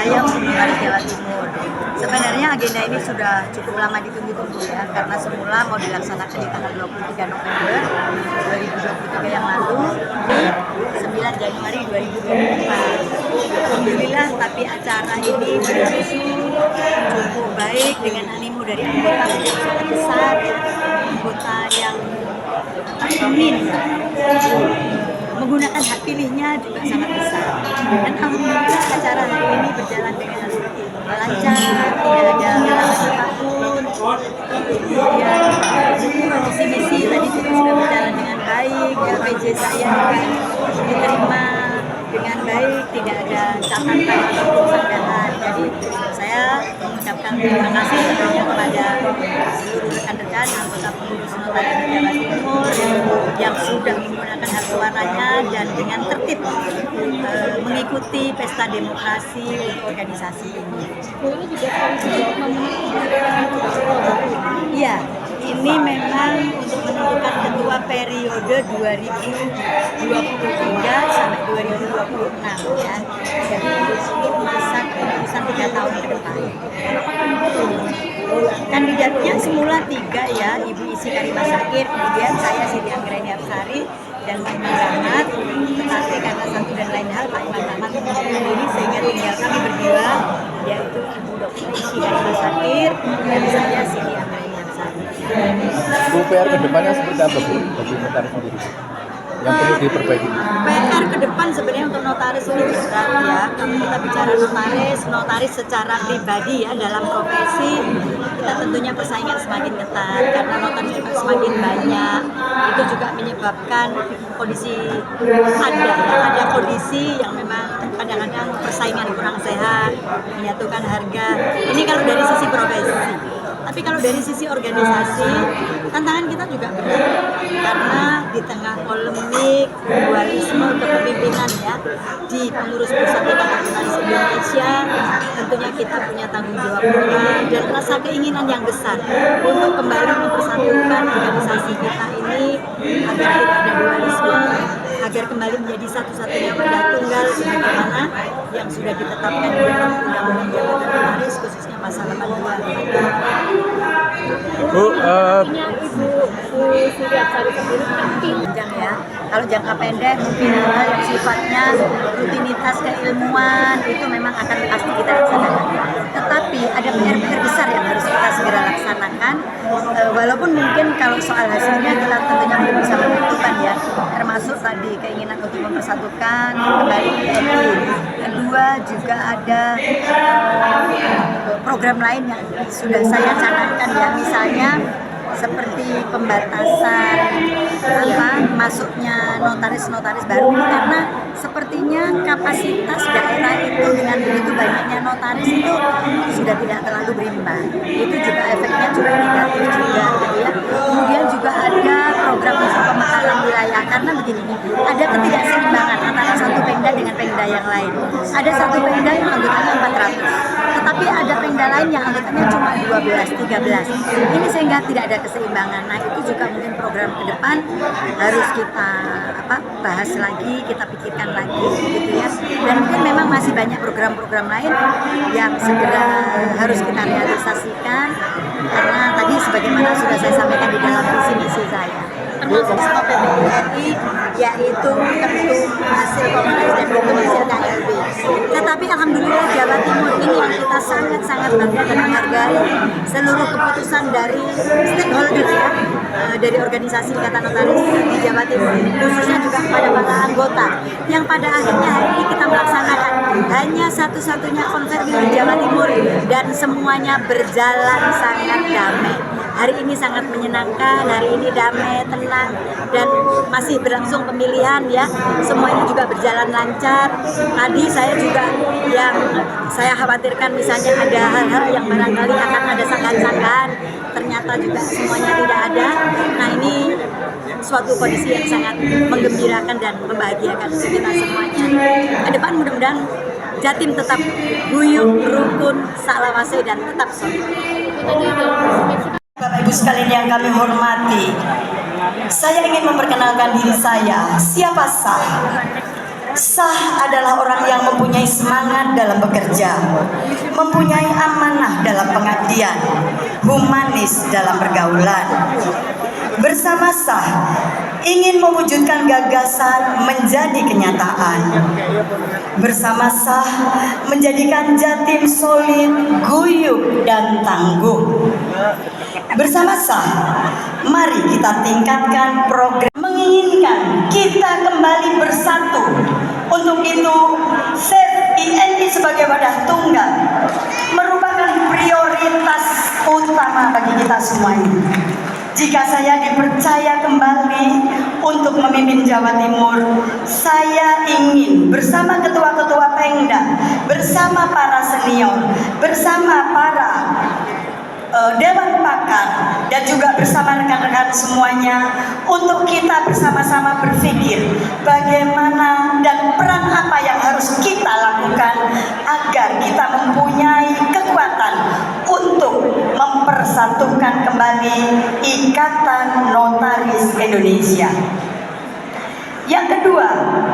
saya untuk Notaris Jawa Timur. Sebenarnya agenda ini sudah cukup lama ditunggu-tunggu ya, karena semula mau dilaksanakan di tanggal 23 November 2023 yang lalu, di 9 Januari 2024. Alhamdulillah, tapi acara ini berlangsung cukup baik dengan animo dari anggota yang sangat besar, anggota yang ingin menggunakan hak pilihnya juga sangat besar. Dan alhamdulillah acara hari ini berjalan dengan lancar, tidak ada halangan apapun. Kemudian visi misi tadi juga sudah berjalan dengan baik, LPJ saya juga diterima dengan baik, tidak ada catatan ataupun sanggahan. Jadi saya mengucapkan terima kasih tentunya kepada seluruh rekan-rekan anggota pengurus Notaris Jawa Timur yang sudah menggunakan hak suaranya dan dengan tertib mengikuti pesta demokrasi untuk organisasi ini. Ini juga Iya, ini memang untuk menentukan ketua periode 2023 sampai 2026 ya. Jadi untuk masa kepengurusan 3 tahun ke depan. Kandidatnya semula 3 ya, Ibu Isi Karimasakir, kemudian saya Siti Anggreni Absari dan Pak Iman Rahmat. Tetapi karena satu dan lain hal Pak Iman Rahmat mengundurkan diri sehingga tinggal kami berdua, yaitu Ibu Dr. Isi Karimasakir dan saya Siti Anggreni Absari. Bu, PR ke depannya seperti apa Bu bagi notaris sendiri yang perlu diperbaiki? PR ke depan sebenarnya untuk notaris ini berat ya. Kalau kita bicara notaris secara pribadi ya, dalam profesi kita tentunya persaingan semakin ketat karena notaris juga semakin banyak. Itu juga menyebabkan kondisi ada kondisi yang memang kadang-kadang persaingan kurang sehat, menyatukan harga. Ini kalau dari sisi profesi. Tapi kalau dari sisi organisasi, tantangan kita juga berat karena di tengah polemik dualisme kepemimpinan ya di pengurus pusat Ikatan Notaris Indonesia, tentunya kita punya tanggung jawab moral dan rasa keinginan yang besar untuk kembali mempersatukan organisasi kita ini agar tidak ada dualisme, agar kembali menjadi satu-satunya wadah tunggal sebagaimana yang sudah ditetapkan di dalam Undang-Undang Jabatan Notaris khususnya pasal 82. Bu, Panjang ya. Kalau jangka pendek mungkin hal yang sifatnya rutinitas keilmuan itu memang akan pasti kita laksanakan. Tetapi ada PR-PR besar yang harus kita segera laksanakan. Walaupun mungkin kalau soal hasilnya kita tentunya belum bisa menentukan ya. Termasuk tadi keinginan untuk mempersatukan kembali TNI. Kedua juga ada program lain yang sudah saya canangkan ya, misalnya seperti pembatasan masuknya notaris-notaris baru karena sepertinya kapasitas daerah itu dengan begitu banyaknya notaris itu sudah tidak terlalu berimbang. Itu juga efeknya juga negatif juga gitu ya. Kemudian juga ada program untuk pemekaran wilayah karena begini, ada ketidakseimbangan antara satu pemda dengan pemda yang lain. Ada satu pemda yang anggotanya 400, tetapi ada pemda lain yang anggotanya cuma 12, 13. Ini sehingga tidak ada keseimbangan. Nah itu juga mungkin program ke depan harus kita bahas lagi, kita pikirkan lagi gitu ya. Dan mungkin memang masih banyak program-program lain yang segera harus kita realisasikan karena tadi sebagaimana sudah saya sampaikan di dalam visi misi saya, termasuk PPRI yaitu ketum hasil kongres dan ketum hasil KLB. Tetapi alhamdulillah Jawa Timur ini yang kita sangat-sangat bangga dan menghargai seluruh keputusan dari stakeholder ya, dari organisasi Ikatan Notaris di Jawa Timur, khususnya juga kepada para anggota yang pada akhirnya hari ini kita melaksanakan hanya satu-satunya konversi di Jawa Timur dan semuanya berjalan sangat damai. Hari ini sangat menyenangkan, hari ini damai, tenang, dan masih berlangsung pemilihan ya. Semuanya juga berjalan lancar. Tadi saya juga yang saya khawatirkan misalnya ada hal-hal yang barangkali akan ada sanggahan-sanggahan, ternyata juga semuanya tidak ada. Nah ini suatu kondisi yang sangat menggembirakan dan membahagiakan kita semuanya. Ke depan mudah-mudahan Jatim tetap guyup, rukun, saklawase dan tetap solid. Bapak Ibu sekalian yang kami hormati, saya ingin memperkenalkan diri saya. Siapa saya? Sah adalah orang yang mempunyai semangat dalam bekerja, mempunyai amanah dalam pengabdian, humanis dalam pergaulan. Bersama Sah ingin mewujudkan gagasan menjadi kenyataan. Bersama Sah menjadikan Jatim solid, guyup dan tangguh. Bersama Sah, mari kita tingkatkan program menginginkan kita kembali bersatu. Untuk itu, Save INI sebagai wadah tunggal merupakan prioritas utama bagi kita semua ini. Jika saya dipercaya kembali untuk memimpin Jawa Timur, saya ingin bersama ketua-ketua Pengda, bersama para senior, bersama para Dewan Pakar, dan juga bersama rekan-rekan semuanya, untuk kita bersama-sama berpikir bagaimana dan peran apa yang harus kita lakukan agar kita mempunyai kekuatan untuk mempersatukan kembali Ikatan Notaris Indonesia. Yang kedua,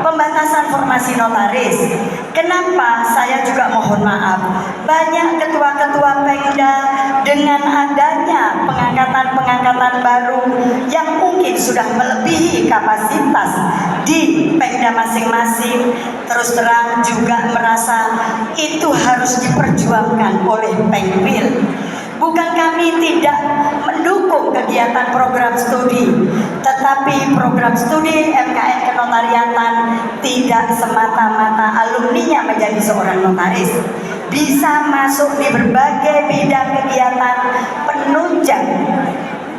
pembatasan formasi notaris. Kenapa saya juga mohon maaf, banyak ketua-ketua Pengda dengan adanya pengangkatan-pengangkatan baru yang mungkin sudah melebihi kapasitas di Pengda masing-masing, terus terang juga merasa itu harus diperjuangkan oleh Pengwil. Bukan kami tidak mendukung kegiatan program studi, tetapi program studi MKN Kenotariatan tidak semata-mata alumninya menjadi seorang notaris. Bisa masuk di berbagai bidang kegiatan penunjang.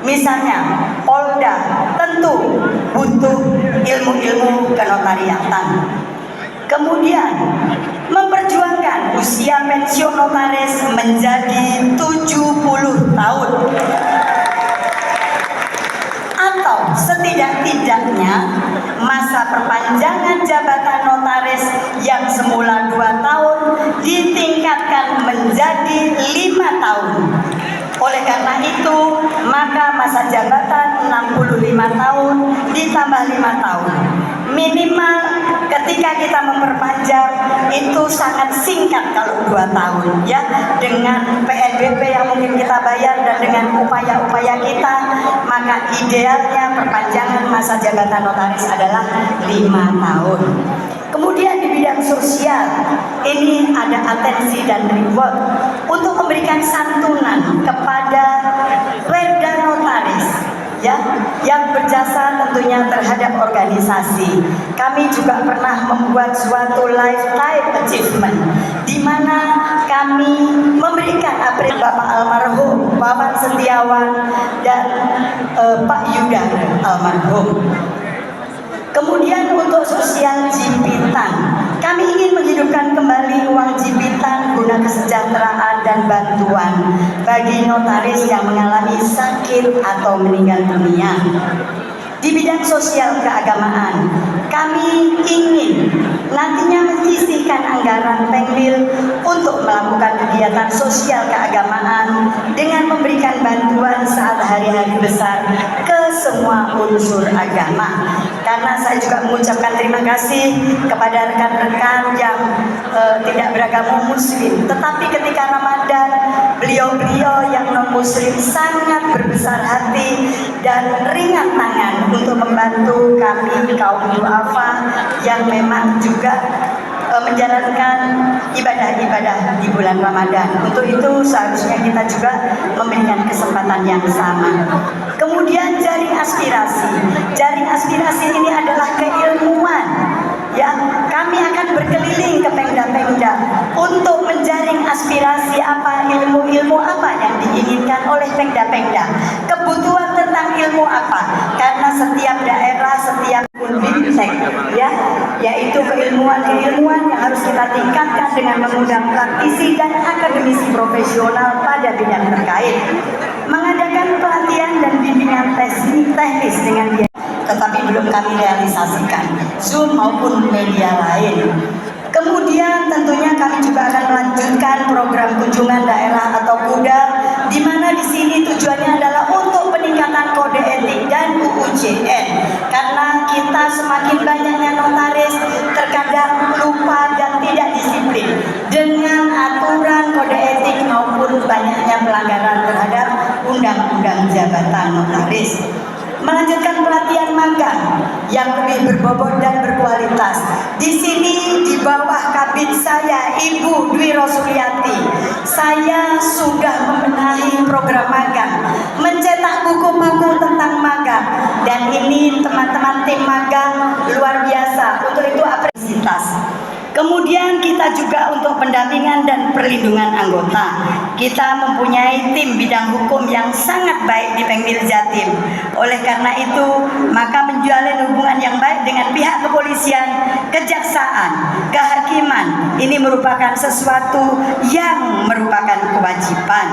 Misalnya, Polda tentu butuh ilmu-ilmu kenotariatan. Kemudian, memperjuangkan usia pensiun notaris menjadi 70 tahun. Atau setidak-tidaknya masa perpanjangan jabatan notaris yang semula 2 tahun ditingkatkan menjadi 5 tahun. Oleh karena itu, maka masa jabatan 65 tahun ditambah 5 tahun. Minimal ketika kita memperpanjang itu sangat singkat kalau 2 tahun ya, dengan PNBP yang mungkin kita bayar dan dengan upaya-upaya kita, maka idealnya perpanjangan masa jabatan notaris adalah 5 tahun. Kemudian di bidang sosial, ini ada atensi dan reward untuk memberikan santunan kepada Perda Notaris ya, yang berjasa tentunya terhadap organisasi. Kami juga pernah membuat suatu lifetime achievement di mana kami memberikan apresiasi Bapak almarhum Wawan Setiawan dan Pak Yuda almarhum. Kemudian untuk sosial Jipitan, kami ingin menghidupkan kembali uang Jipitan guna kesejahteraan dan bantuan bagi notaris yang mengalami sakit atau meninggal dunia. Di bidang sosial keagamaan, kami ingin nantinya menyisihkan anggaran Pengwil untuk melakukan kegiatan sosial keagamaan dengan memberikan bantuan saat hari-hari besar ke semua unsur agama. Karena saya juga mengucapkan terima kasih kepada rekan-rekan yang tidak beragama muslim, tetapi ketika Ramadan beliau-beliau yang non-muslim sangat berbesar hati dan ringan tangan untuk membantu kami kaum duafa yang memang juga menjalankan ibadah-ibadah di bulan Ramadan. Untuk itu seharusnya kita juga memberikan kesempatan yang sama. Kemudian jaring aspirasi. Jaring aspirasi ini adalah keilmuan. Ya, kami akan berkeliling ke Pengda-Pengda untuk menjaring aspirasi apa, ilmu-ilmu apa yang diinginkan oleh Pengda-Pengda. Kebutuhan tentang ilmu apa? Karena setiap daerah, setiap bimtek, ya, yaitu keilmuan-keilmuan yang harus kita tingkatkan dengan mengundang praktisi dan akademisi profesional pada bidang terkait. Mengadakan pelatihan dan bimbingan teknis dengan biaya, tetapi belum kami realisasikan, Zoom maupun media lain. Kemudian tentunya kami juga akan melanjutkan program kunjungan daerah atau KUDA, di mana di sini tujuannya adalah untuk peningkatan kode etik dan UUJN. Karena kita semakin banyaknya notaris, terkadang jabatan notaris. Melanjutkan pelatihan magang yang lebih berbobot dan berkualitas. Di sini di bawah kabin saya Ibu Dwi Rosuliati, saya sudah membenahi program magang, mencetak buku-buku tentang magang, dan ini teman-teman tim magang luar biasa. Untuk itu apresiasi. Kemudian kita juga untuk pendampingan dan perlindungan anggota. Kita mempunyai tim bidang hukum yang sangat baik di Pemil Jatim. Oleh karena itu, maka menjalin hubungan yang baik dengan pihak kepolisian, kejaksaan, kehakiman, ini merupakan sesuatu yang merupakan kewajiban.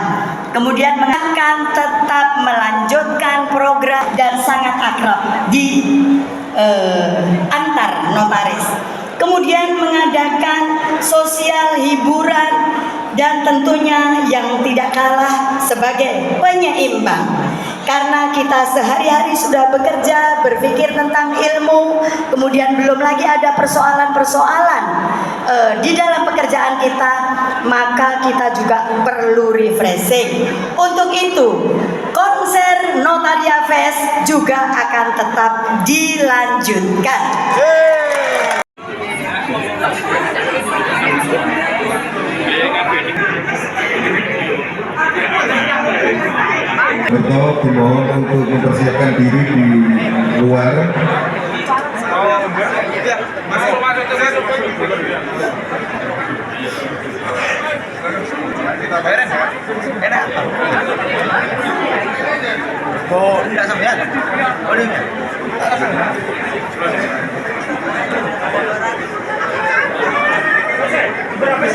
Kemudian akan tetap melanjutkan program dan sangat akrab di antar notaris. Kemudian mengadakan sosial hiburan dan tentunya yang tidak kalah sebagai penyeimbang. Karena kita sehari-hari sudah bekerja, berpikir tentang ilmu, kemudian belum lagi ada persoalan-persoalan di dalam pekerjaan kita, maka kita juga perlu refreshing. Untuk itu, konser Notaria Fest juga akan tetap dilanjutkan. Bertolak dimohon untuk mempersiapkan diri di luar. Oh, tidak sampean. Oh, ini. Berapa?